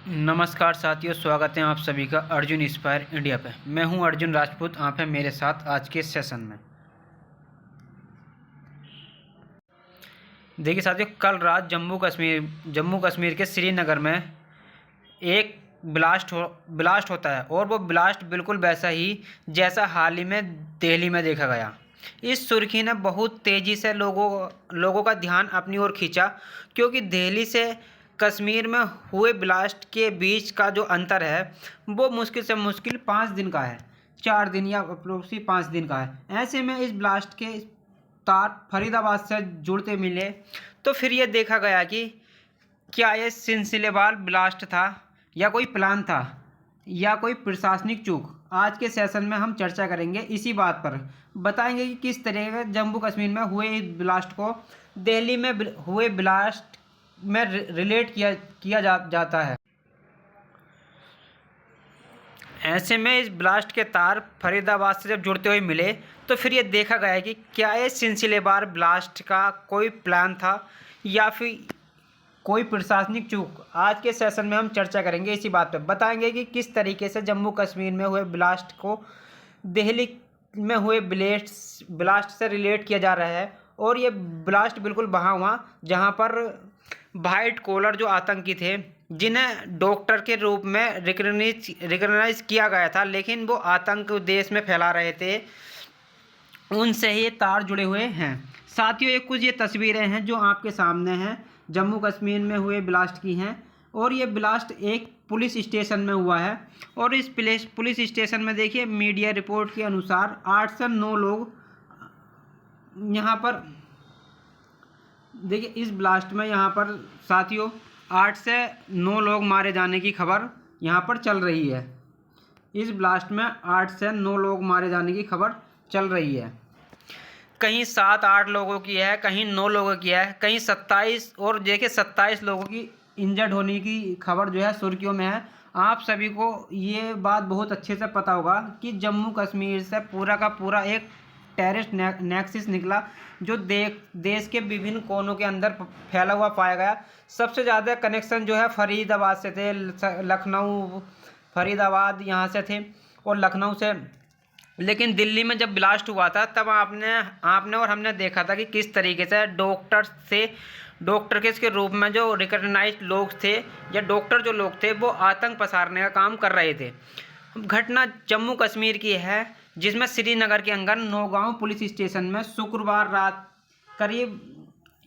नमस्कार साथियों, स्वागत है आप सभी का अर्जुन इंस्पायर इंडिया पे। मैं हूं अर्जुन राजपूत। आप हैं मेरे साथ आज के सेशन में। देखिए साथियों, कल रात जम्मू कश्मीर के श्रीनगर में एक ब्लास्ट होता है और वो ब्लास्ट बिल्कुल वैसा ही जैसा हाल ही में दिल्ली में देखा गया। इस सुर्खी ने बहुत तेज़ी से लोगों का ध्यान अपनी ओर खींचा, क्योंकि दिल्ली से कश्मीर में हुए ब्लास्ट के बीच का जो अंतर है वो मुश्किल से मुश्किल 5 दिन का है। 4 दिन या अप्रोक्सी 5 दिन का है। ऐसे में इस ब्लास्ट के तार फरीदाबाद से जुड़ते मिले तो फिर ये देखा गया कि क्या ये सिलसिलेवार ब्लास्ट था या कोई प्लान था या कोई प्रशासनिक चूक। आज के सेशन में हम चर्चा करेंगे इसी बात पर। बताएंगे कि किस तरह के जम्मू कश्मीर में हुए इस ब्लास्ट को दिल्ली में हुए ब्लास्ट में रिलेट किया जाता है। ऐसे में इस ब्लास्ट के तार फरीदाबाद से जब जुड़ते हुए मिले तो फिर ये देखा गया कि क्या ये सिलसिलेवार ब्लास्ट का कोई प्लान था या फिर कोई प्रशासनिक चूक। आज के सेशन में हम चर्चा करेंगे इसी बात पर। बताएंगे कि किस तरीके से जम्मू कश्मीर में हुए ब्लास्ट को दिल्ली में हुए ब्लास्ट से रिलेट किया जा रहा है। और ये ब्लास्ट बिल्कुल वहाँ हुआ जहाँ पर वाइट कॉलर जो आतंकी थे, जिन्हें डॉक्टर के रूप में रिकग्नाइज किया गया था, लेकिन वो आतंक देश में फैला रहे थे, उनसे ही तार जुड़े हुए हैं। साथियों, ये तस्वीरें हैं जो आपके सामने हैं, जम्मू कश्मीर में हुए ब्लास्ट की हैं। और ये ब्लास्ट एक पुलिस स्टेशन में हुआ है। और इस पुलिस स्टेशन में देखिए, मीडिया रिपोर्ट के अनुसार 8 से 9 लोग यहाँ पर, देखिए इस ब्लास्ट में यहाँ पर साथियों 8 से 9 लोग मारे जाने की खबर यहाँ पर चल रही है। इस ब्लास्ट में 8 से 9 लोग मारे जाने की खबर चल रही है। कहीं 7-8 लोगों की है, कहीं 9 लोगों की है, कहीं 27, और देखिए 27 लोगों की इंजर्ड होने की खबर जो है सुर्खियों में है। आप सभी को ये बात बहुत अच्छे से पता होगा कि जम्मू कश्मीर से पूरा का पूरा एक टेररिस्ट नेक्सस निकला, जो देश के विभिन्न कोनों के अंदर फैला हुआ पाया गया। सबसे ज़्यादा कनेक्शन जो है फरीदाबाद से थे, लखनऊ, फरीदाबाद यहाँ से थे और लखनऊ से। लेकिन दिल्ली में जब ब्लास्ट हुआ था तब आपने और हमने देखा था कि किस तरीके से डॉक्टर के इसके रूप में जो रिकग्नाइज्ड लोग थे या डॉक्टर जो लोग थे वो आतंक पसारने का काम कर रहे थे। घटना जम्मू कश्मीर की है, जिसमें श्रीनगर के अंदर नौगांव पुलिस स्टेशन में शुक्रवार रात करीब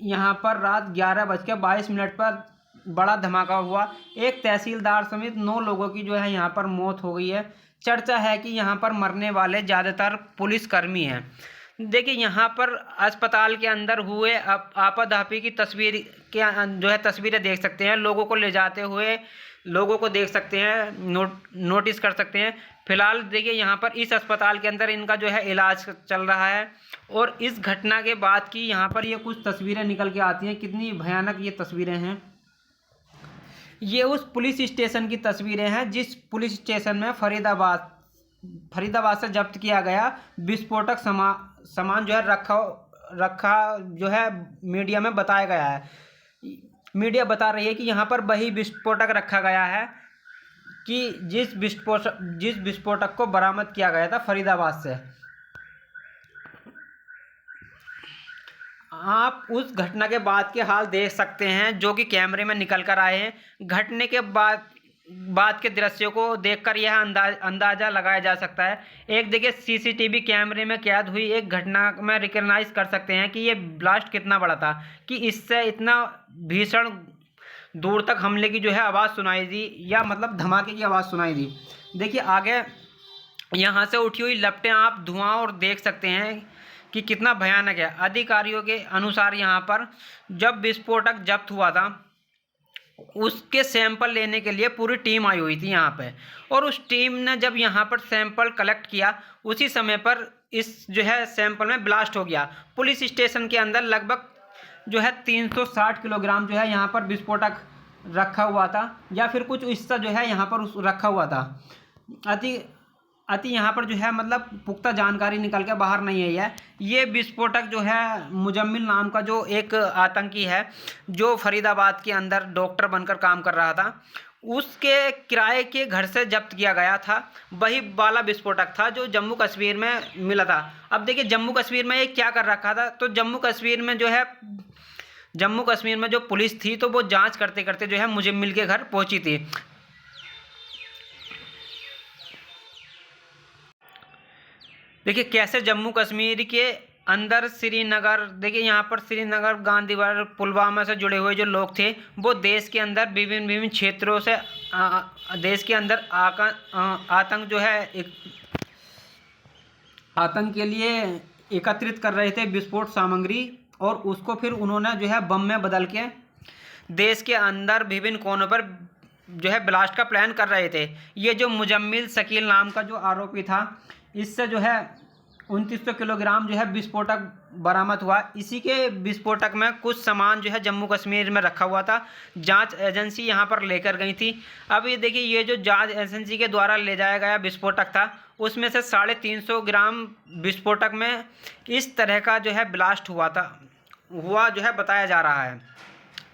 यहाँ पर रात 11:22 पर बड़ा धमाका हुआ। एक तहसीलदार समेत 9 लोगों की जो है यहाँ पर मौत हो गई है। चर्चा है कि यहाँ पर मरने वाले ज़्यादातर पुलिसकर्मी हैं। देखिए यहाँ पर अस्पताल के अंदर हुए आपाधापी की तस्वीर के जो है तस्वीरें देख सकते हैं। लोगों को ले जाते हुए लोगों को देख सकते हैं, नोटिस कर सकते हैं। फिलहाल देखिए यहाँ पर इस अस्पताल के अंदर इनका जो है इलाज चल रहा है। और इस घटना के बाद की यहाँ पर ये कुछ तस्वीरें निकल के आती हैं। कितनी भयानक ये तस्वीरें हैं। ये उस पुलिस स्टेशन की तस्वीरें हैं जिस पुलिस स्टेशन में फरीदाबाद से जब्त किया गया विस्फोटक सामान जो है रखा जो है मीडिया में बताया गया है। मीडिया बता रही है कि यहाँ पर वही विस्फोटक रखा गया है कि जिस विस्फोटक को बरामद किया गया था फरीदाबाद से। आप उस घटना के बाद के हाल देख सकते हैं जो कि कैमरे में निकल कर आए हैं। घटने के बाद के दृश्यों को देखकर यह अंदाज़ा लगाया जा सकता है। एक देखिए सीसीटीवी कैमरे में कैद हुई एक घटना में रिकग्नाइज कर सकते हैं कि ये ब्लास्ट कितना बड़ा था, कि इससे इतना भीषण दूर तक हमले की जो है आवाज़ सुनाई दी, या मतलब धमाके की आवाज़ सुनाई दी। देखिए आगे यहाँ से उठी हुई लपटें आप धुआं और देख सकते हैं कि कितना भयानक है। अधिकारियों के अनुसार यहाँ पर जब विस्फोटक जब्त हुआ था उसके सैंपल लेने के लिए पूरी टीम आई हुई थी यहाँ पे। और उस टीम ने जब यहाँ पर सैंपल कलेक्ट किया उसी समय पर इस जो है सैंपल में ब्लास्ट हो गया। पुलिस स्टेशन के अंदर लगभग जो है 360 किलोग्राम जो है यहाँ पर विस्फोटक रखा हुआ था, या फिर कुछ हिस्सा जो है यहाँ पर रखा हुआ था। अति यहाँ पर जो है मतलब पुख्ता जानकारी निकल के बाहर नहीं आई है। ये विस्फोटक जो है मुजम्मिल नाम का जो एक आतंकी है जो फरीदाबाद के अंदर डॉक्टर बनकर काम कर रहा था, उसके किराए के घर से जब्त किया गया था, वही वाला विस्फोटक था जो जम्मू कश्मीर में मिला था। अब देखिए जम्मू कश्मीर में ये क्या कर रखा था, तो जम्मू कश्मीर में जो है जम्मू कश्मीर में जो पुलिस थी तो वो जांच करते करते जो है मुजम्मिल के घर पहुंची थी। देखिए कैसे जम्मू कश्मीर के अंदर श्रीनगर, देखिए यहाँ पर श्रीनगर, गांधीनगर, पुलवामा से जुड़े हुए जो लोग थे वो देश के अंदर विभिन्न विभिन्न क्षेत्रों से देश के अंदर आतंक जो है एक आतंक के लिए एकत्रित कर रहे थे विस्फोट सामग्री, और उसको फिर उन्होंने जो है बम में बदल के देश के अंदर विभिन्न कोनों पर जो है ब्लास्ट का प्लान कर रहे थे। ये जो मुजम्मिल शकील नाम का जो आरोपी था, इससे जो है 2900 किलोग्राम जो है विस्फोटक बरामद हुआ। इसी के विस्फोटक में कुछ सामान जो है जम्मू कश्मीर में रखा हुआ था, जांच एजेंसी यहां पर लेकर गई थी। अब ये देखिए ये जो जांच एजेंसी के द्वारा ले जाया गया विस्फोटक था, उसमें से 350 ग्राम विस्फोटक में इस तरह का जो है ब्लास्ट हुआ जो है बताया जा रहा है।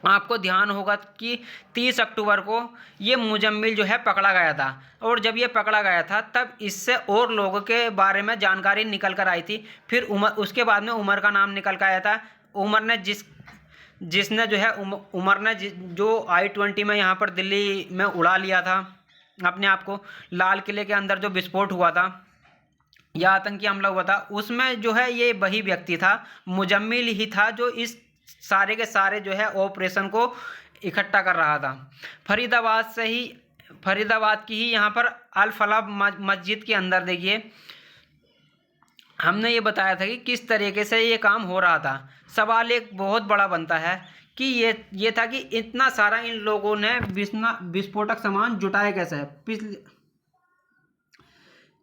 आपको ध्यान होगा कि 30 अक्टूबर को ये मुजम्मिल जो है पकड़ा गया था, और जब ये पकड़ा गया था तब इससे और लोगों के बारे में जानकारी निकल कर आई थी। फिर उसके बाद में उमर का नाम निकल कर आया था। उमर ने जिसने जो है उमर ने जो I-20 में यहाँ पर दिल्ली में उड़ा लिया था अपने आप को, लाल किले के अंदर जो विस्फोट हुआ था या आतंकी हमला हुआ था, उसमें जो है ये वही व्यक्ति था, मुजम्मिल ही था जो इस सारे के सारे जो है ऑपरेशन को इकट्ठा कर रहा था। फरीदाबाद की ही यहाँ पर अल फलाह मस्जिद के अंदर देखिए हमने ये बताया था कि किस तरीके से ये काम हो रहा था। सवाल एक बहुत बड़ा बनता है कि ये था कि इतना सारा इन लोगों ने विस्फोटक सामान जुटाया कैसे है,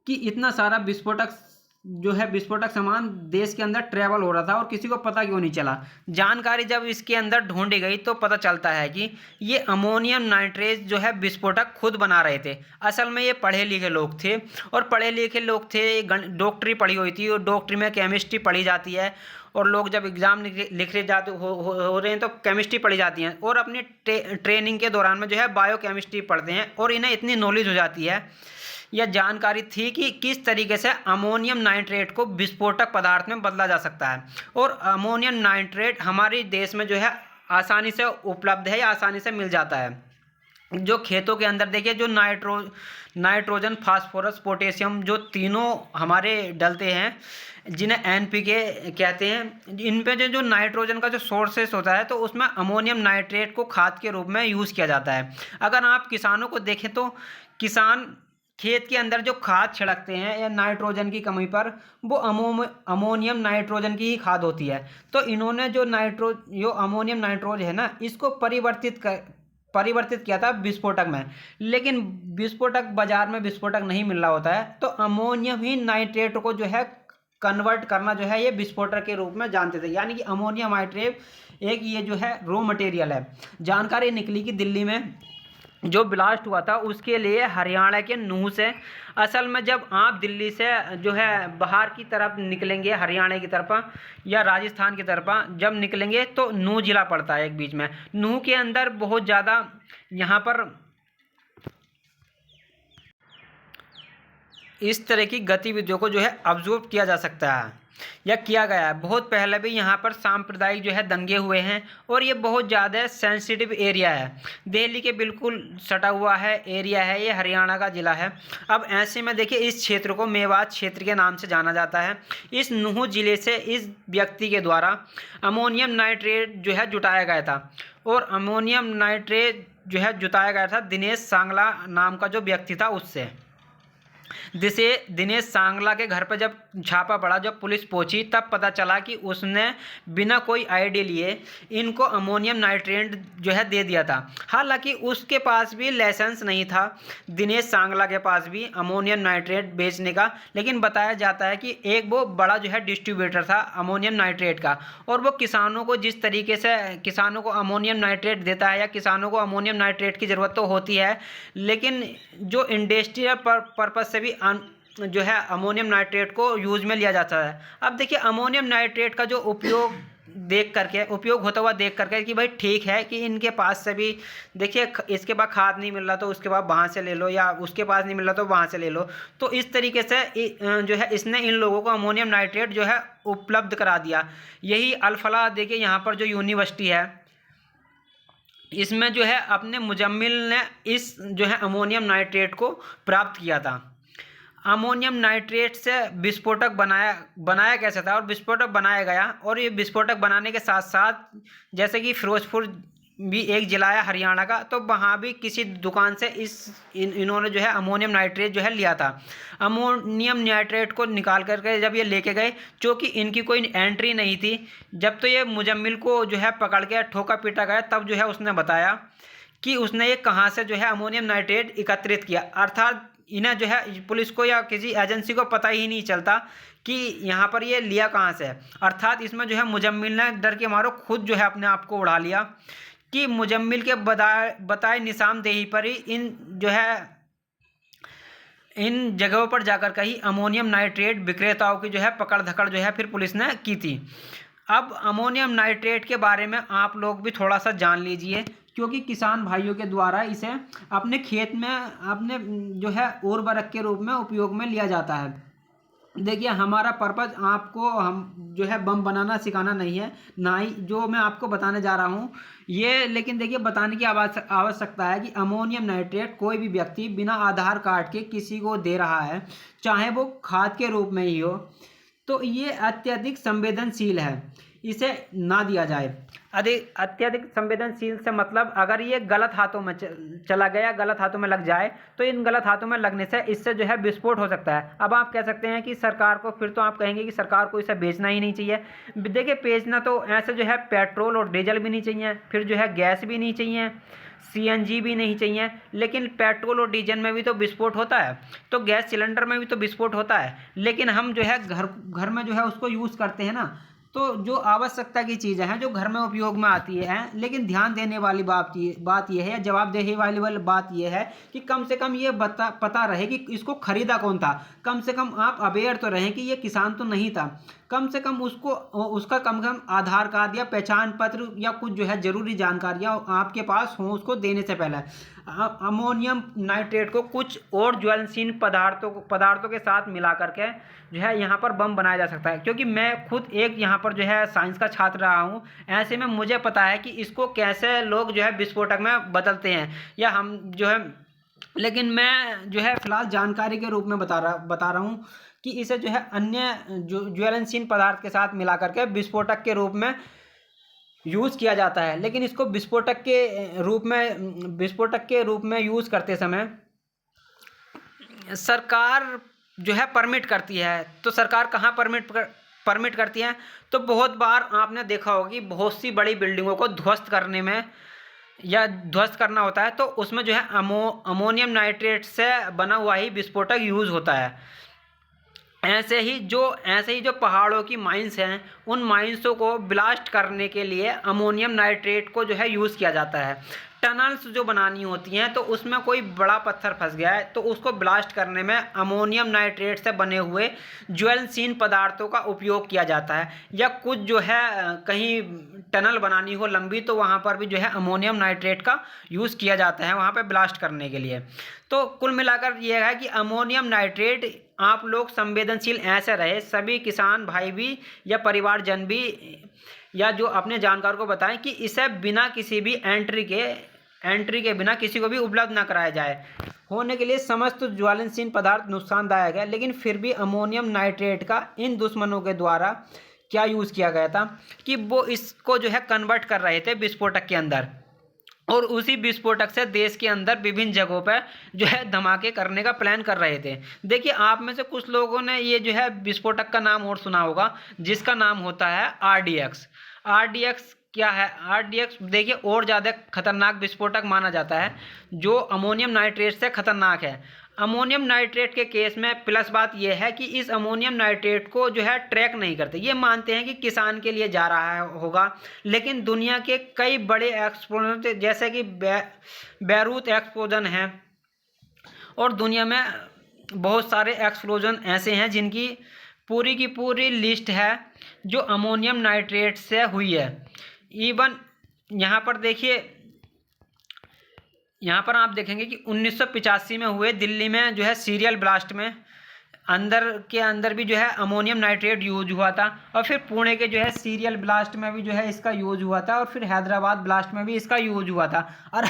कि इतना सारा विस्फोटक सामान देश के अंदर ट्रेवल हो रहा था और किसी को पता क्यों नहीं चला। जानकारी जब इसके अंदर ढूंढी गई तो पता चलता है कि ये अमोनियम नाइट्रेट जो है विस्फोटक खुद बना रहे थे। असल में ये पढ़े लिखे लोग थे, और पढ़े लिखे लोग थे, डॉक्टरी पढ़ी हुई थी, और डॉक्टरी में केमिस्ट्री पढ़ी जाती है, और लोग जब एग्ज़ाम लिख रहे जाते हो रहे हैं तो केमिस्ट्री पढ़ी जाती है, और अपनी ट्रेनिंग के दौरान में जो है बायो केमिस्ट्री पढ़ते हैं, और इन्हें इतनी नॉलेज हो जाती है, यह जानकारी थी कि किस तरीके से अमोनियम नाइट्रेट को विस्फोटक पदार्थ में बदला जा सकता है। और अमोनियम नाइट्रेट हमारे देश में जो है आसानी से उपलब्ध है या आसानी से मिल जाता है। जो खेतों के अंदर देखिए जो नाइट्रोजन, फास्फोरस, पोटेशियम जो तीनों हमारे डलते हैं, जिन्हें NPK कहते हैं, इन पे जो नाइट्रोजन का जो सोर्सेस होता है तो उसमें अमोनियम नाइट्रेट को खाद के रूप में यूज़ किया जाता है। अगर आप किसानों को देखें तो किसान खेत के अंदर जो खाद छिड़कते हैं या नाइट्रोजन की कमी पर, वो अमोनियम नाइट्रोजन की ही खाद होती है। तो इन्होंने जो अमोनियम नाइट्रोज है ना, इसको परिवर्तित किया था विस्फोटक में। लेकिन विस्फोटक बाजार में विस्फोटक नहीं मिल रहा होता है, तो अमोनियम ही नाइट्रेट को जो है कन्वर्ट करना जो है ये विस्फोटक के रूप में जानते थे। यानी कि अमोनियम नाइट्रेट एक ये जो है रॉ मटेरियल है। जानकारी निकली कि दिल्ली में जो ब्लास्ट हुआ था उसके लिए हरियाणा के नूह से, असल में जब आप दिल्ली से जो है बाहर की तरफ निकलेंगे, हरियाणा की तरफ या राजस्थान की तरफ जब निकलेंगे तो नूह जिला पड़ता है एक बीच में। नूह के अंदर बहुत ज़्यादा यहाँ पर इस तरह की गतिविधियों को जो है ऑब्जर्व किया जा सकता है या किया गया है। बहुत पहले भी यहाँ पर सांप्रदायिक जो है दंगे हुए हैं, और ये बहुत ज़्यादा सेंसिटिव एरिया है, दिल्ली के बिल्कुल सटा हुआ है एरिया है, ये हरियाणा का ज़िला है। अब ऐसे में देखिए इस क्षेत्र को मेवात क्षेत्र के नाम से जाना जाता है। इस नूह ज़िले से इस व्यक्ति के द्वारा अमोनियम नाइट्रेट जो है जुटाया गया था, और अमोनियम नाइट्रेट जो है जुटाया गया था दिनेश सांगला नाम का जो व्यक्ति था उससे। दिनेश सांगला के घर पर जब छापा पड़ा, जब पुलिस पहुंची, तब पता चला कि उसने बिना कोई आईडी लिए इनको अमोनियम नाइट्रेट जो है दे दिया था। हालांकि उसके पास भी लाइसेंस नहीं था, दिनेश सांगला के पास भी अमोनियम नाइट्रेट बेचने का, लेकिन बताया जाता है कि एक वो बड़ा जो है डिस्ट्रीब्यूटर था अमोनियम नाइट्रेट का, और वो किसानों को जिस तरीके से किसानों को अमोनियम नाइट्रेट देता है, या किसानों को अमोनियम नाइट्रेट की ज़रूरत तो होती है, लेकिन जो इंडस्ट्रियल पर्पज़ से भी जो है अमोनियम नाइट्रेट को यूज़ में लिया जाता है। अब देखिए अमोनियम नाइट्रेट का जो उपयोग देख करके, उपयोग होता हुआ देख करके कि भाई ठीक है कि इनके पास से भी देखिए इसके पास खाद नहीं मिल रहा तो उसके बाद वहाँ से ले लो, या उसके पास नहीं मिल रहा तो वहाँ से ले लो। तो इस तरीके से जो है इसने इन लोगों को अमोनियम नाइट्रेट जो है उपलब्ध करा दिया। यही अल-फलाह देखिए यहाँ पर जो यूनिवर्सिटी है, इसमें जो है अपने मुजम्मिल ने इस जो है अमोनियम नाइट्रेट को प्राप्त किया था। अमोनियम नाइट्रेट से विस्फोटक बनाया कैसे था और विस्फोटक बनाया गया, और ये विस्फोटक बनाने के साथ साथ जैसे कि फिरोजपुर भी एक जिला है हरियाणा का, तो वहाँ भी किसी दुकान से इन्होंने जो है अमोनियम नाइट्रेट जो है लिया था। अमोनियम नाइट्रेट को निकाल करके जब ये लेके गए, चूँकि इनकी कोई एंट्री नहीं थी, जब तो ये मुजम्मिल को जो है पकड़ के ठोका पीटा गया, तब जो है उसने बताया कि उसने ये कहाँ से जो है अमोनियम नाइट्रेट एकत्रित किया। अर्थात इन्हें जो है पुलिस को या किसी एजेंसी को पता ही नहीं चलता कि यहाँ पर ये लिया कहाँ से है। अर्थात इसमें जो है मुजम्मिल ने डर के मारो खुद जो है अपने आप को उड़ा लिया कि मुजम्मिल के बताए निशानदेही पर ही इन जगहों पर जाकर कहीं अमोनियम नाइट्रेट विक्रेताओं की जो है पकड़ धकड़ जो है फिर पुलिस ने की थी। अब अमोनियम नाइट्रेट के बारे में आप लोग भी थोड़ा सा जान लीजिए, क्योंकि किसान भाइयों के द्वारा इसे अपने खेत में अपने जो है उर्वरक के रूप में उपयोग में लिया जाता है। देखिए हमारा पर्पज़ आपको हम जो है बम बनाना सिखाना नहीं है, ना ही जो मैं आपको बताने जा रहा हूँ ये, लेकिन देखिए बताने की आवश्यकता है कि अमोनियम नाइट्रेट कोई भी व्यक्ति बिना आधार कार्ड के किसी को दे रहा है, चाहे वो खाद के रूप में ही हो, तो ये अत्यधिक संवेदनशील है, इसे ना दिया जाए। अत्यधिक संवेदनशील से मतलब अगर ये गलत हाथों में चला गया, गलत हाथों में लग जाए, तो इन गलत हाथों में लगने से इससे जो है विस्फोट हो सकता है। अब आप कह सकते हैं कि सरकार को, फिर तो आप कहेंगे कि सरकार को इसे बेचना ही नहीं चाहिए। देखिए बेचना तो ऐसे जो है पेट्रोल और डीजल भी नहीं चाहिए, फिर जो है गैस भी नहीं चाहिए, सीएनजी भी नहीं चाहिए, लेकिन पेट्रोल और डीजल में भी तो विस्फोट होता है, तो गैस सिलेंडर में भी तो विस्फोट होता है, लेकिन हम जो है घर में जो है उसको यूज़ करते हैं ना, तो जो आवश्यकता की चीज़ें हैं जो घर में उपयोग में आती हैं, लेकिन ध्यान देने वाली बात यह है, जवाबदेही वाली बात यह है कि कम से कम ये पता रहे कि इसको खरीदा कौन था। कम से कम आप अवेयर तो रहें कि ये किसान तो नहीं था, कम से कम उसका कम से कम आधार कार्ड या पहचान पत्र या कुछ जो है ज़रूरी जानकारियाँ आपके पास हों उसको देने से पहले। अमोनियम नाइट्रेट को कुछ और ज्वलनशील पदार्थों के साथ मिला करके जो है यहाँ पर बम बनाया जा सकता है, क्योंकि मैं खुद एक यहाँ पर जो है साइंस का छात्र रहा हूँ, ऐसे में मुझे पता है कि इसको कैसे लोग जो है विस्फोटक में बदलते हैं, या हम जो है, लेकिन मैं जो है फिलहाल जानकारी के रूप में बता रहा हूँ कि इसे जो है अन्य ज्वलनशील पदार्थ के साथ मिला करके विस्फोटक के रूप में यूज़ किया जाता है। लेकिन इसको विस्फोटक के रूप में यूज़ करते समय सरकार जो है परमिट करती है, तो सरकार कहाँ परमिट करती है, तो बहुत बार आपने देखा होगा कि बहुत सी बड़ी बिल्डिंगों को ध्वस्त करना होता है, तो उसमें जो है अमोनियम नाइट्रेट से बना हुआ ही विस्फोटक यूज़ होता है। ऐसे ही जो पहाड़ों की माइंस हैं, उन माइंसों को ब्लास्ट करने के लिए अमोनियम नाइट्रेट को जो है यूज़ किया जाता है। टनल्स जो बनानी होती हैं, तो उसमें कोई बड़ा पत्थर फंस गया है, तो उसको ब्लास्ट करने में अमोनियम नाइट्रेट से बने हुए ज्वलनशील पदार्थों का उपयोग किया जाता है। या कुछ जो है कहीं टनल बनानी हो लंबी, तो वहाँ पर भी जो है अमोनियम नाइट्रेट का यूज़ किया जाता है वहाँ पे ब्लास्ट करने के लिए। तो कुल मिलाकर यह है कि अमोनियम नाइट्रेट आप लोग संवेदनशील ऐसे रहे, सभी किसान भाई भी या परिवारजन भी या जो अपने जानकार को बताएं कि इसे बिना किसी भी एंट्री के बिना किसी को भी उपलब्ध न कराया जाए। होने के लिए समस्त ज्वलनशील पदार्थ नुकसानदायक है, लेकिन फिर भी अमोनियम नाइट्रेट का इन दुश्मनों के द्वारा क्या यूज़ किया गया था कि वो इसको जो है कन्वर्ट कर रहे थे विस्फोटक के अंदर, और उसी विस्फोटक से देश के अंदर विभिन्न जगहों पर जो है धमाके करने का प्लान कर रहे थे। देखिए आप में से कुछ लोगों ने ये जो है विस्फोटक का नाम और सुना होगा, जिसका नाम होता है RDX। RDX क्या है? RDX देखिए और ज़्यादा खतरनाक विस्फोटक माना जाता है, जो अमोनियम नाइट्रेट से खतरनाक है। अमोनियम नाइट्रेट के केस में प्लस बात यह है कि इस अमोनियम नाइट्रेट को जो है ट्रैक नहीं करते। ये मानते हैं कि किसान के लिए जा रहा होगा, लेकिन दुनिया के कई बड़े एक्सप्लोजन जैसे कि बैरूत एक्सप्लोजन है, और दुनिया में बहुत सारे एक्सप्लोजन ऐसे हैं जिनकी पूरी की पूरी लिस्ट है जो अमोनियम नाइट्रेट से हुई है। इवन यहाँ पर देखिए, यहाँ पर आप देखेंगे कि 1985 में हुए दिल्ली में जो है सीरियल ब्लास्ट में अंदर भी जो है अमोनियम नाइट्रेट यूज हुआ था, और फिर पुणे के जो है सीरियल ब्लास्ट में भी जो है इसका यूज हुआ था, और फिर हैदराबाद ब्लास्ट में भी इसका यूज हुआ था। और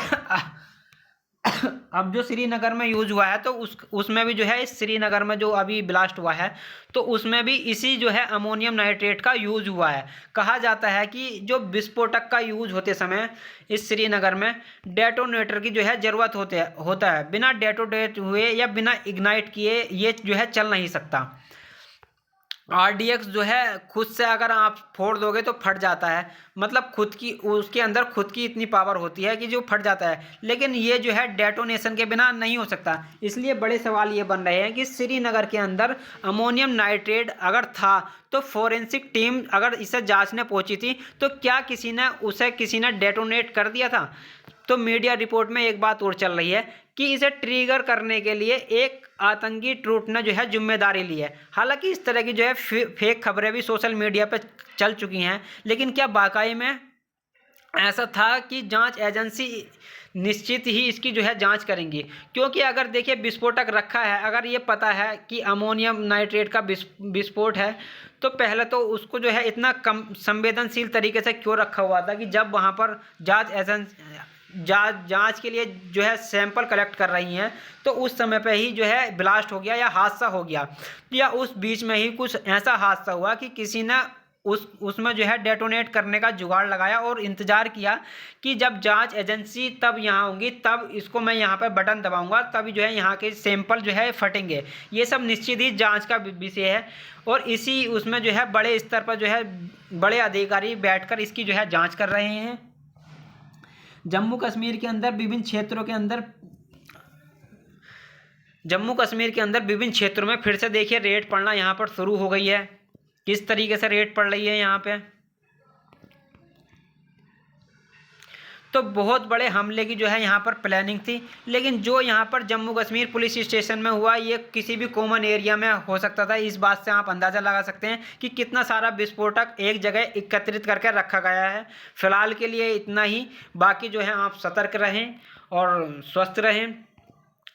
अब जो श्रीनगर में यूज हुआ है तो उसमें भी जो है, इस श्रीनगर में जो अभी ब्लास्ट हुआ है तो उसमें भी इसी जो है अमोनियम नाइट्रेट का यूज हुआ है। कहा जाता है कि जो विस्फोटक का यूज होते समय इस श्रीनगर में डेटोनेटर की जो है ज़रूरत होता है। बिना डेटोनेट हुए या बिना इग्नाइट किए ये जो है चल नहीं सकता। RDX जो है खुद से अगर आप फोड़ दोगे तो फट जाता है, मतलब उसके अंदर खुद की इतनी पावर होती है कि जो फट जाता है, लेकिन ये जो है डेटोनेशन के बिना नहीं हो सकता। इसलिए बड़े सवाल ये बन रहे हैं कि श्रीनगर के अंदर अमोनियम नाइट्रेट अगर था तो फोरेंसिक टीम अगर इसे जांचने पहुंची थी तो क्या किसी ने डेटोनेट कर दिया था? तो मीडिया रिपोर्ट में एक बात और चल रही है कि इसे ट्रिगर करने के लिए एक आतंकी ट्रूप ने जो है जिम्मेदारी ली है। हालांकि इस तरह की जो है फेक खबरें भी सोशल मीडिया पर चल चुकी हैं, लेकिन क्या वाकई में ऐसा था कि जांच एजेंसी निश्चित ही इसकी जो है जांच करेंगी? क्योंकि अगर देखिए विस्फोटक रखा है, अगर ये पता है कि अमोनियम नाइट्रेट का विस्फोट है, तो पहले तो उसको जो है इतना कम संवेदनशील तरीके से क्यों रखा हुआ था कि जब वहाँ पर जांच के लिए जो है सैंपल कलेक्ट कर रही हैं तो उस समय पे ही जो है ब्लास्ट हो गया या हादसा हो गया, या उस बीच में ही कुछ ऐसा हादसा हुआ कि किसी ने उसमें जो है डेटोनेट करने का जुगाड़ लगाया और इंतज़ार किया कि जब जांच एजेंसी तब यहाँ होंगी तब इसको मैं यहाँ पर बटन दबाऊंगा तभी जो है यहाँ के सैंपल जो है फटेंगे। ये सब निश्चित ही जांच का विषय है, और इसी उसमें जो है बड़े स्तर पर जो है बड़े अधिकारी बैठकर इसकी जो है जाँच कर रहे हैं। जम्मू कश्मीर के अंदर विभिन्न क्षेत्रों में फिर से देखिए रेड पड़ना यहाँ पर शुरू हो गई है। किस तरीके से रेड पड़ रही है यहाँ पे, तो बहुत बड़े हमले की जो है यहाँ पर प्लानिंग थी, लेकिन जो यहाँ पर जम्मू कश्मीर पुलिस स्टेशन में हुआ ये किसी भी कॉमन एरिया में हो सकता था। इस बात से आप अंदाज़ा लगा सकते हैं कि कितना सारा विस्फोटक एक जगह एकत्रित करके रखा गया है। फिलहाल के लिए इतना ही, बाकी जो है आप सतर्क रहें और स्वस्थ रहें।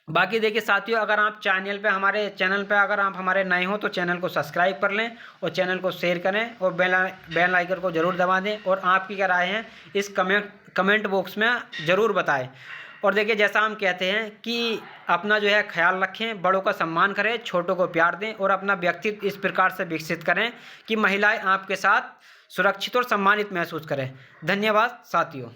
बाकी देखिए साथियों, अगर आप हमारे चैनल पे अगर आप हमारे नए हो तो चैनल को सब्सक्राइब कर लें और चैनल को शेयर करें और बेल आइकन को ज़रूर दबा दें, और आपकी क्या राय है इस कमेंट बॉक्स में ज़रूर बताएं। और देखिए जैसा हम कहते हैं कि अपना जो है ख्याल रखें, बड़ों का सम्मान करें, छोटों को प्यार दें और अपना व्यक्तित्व इस प्रकार से विकसित करें कि महिलाएं आपके साथ सुरक्षित और सम्मानित महसूस करें। धन्यवाद साथियों।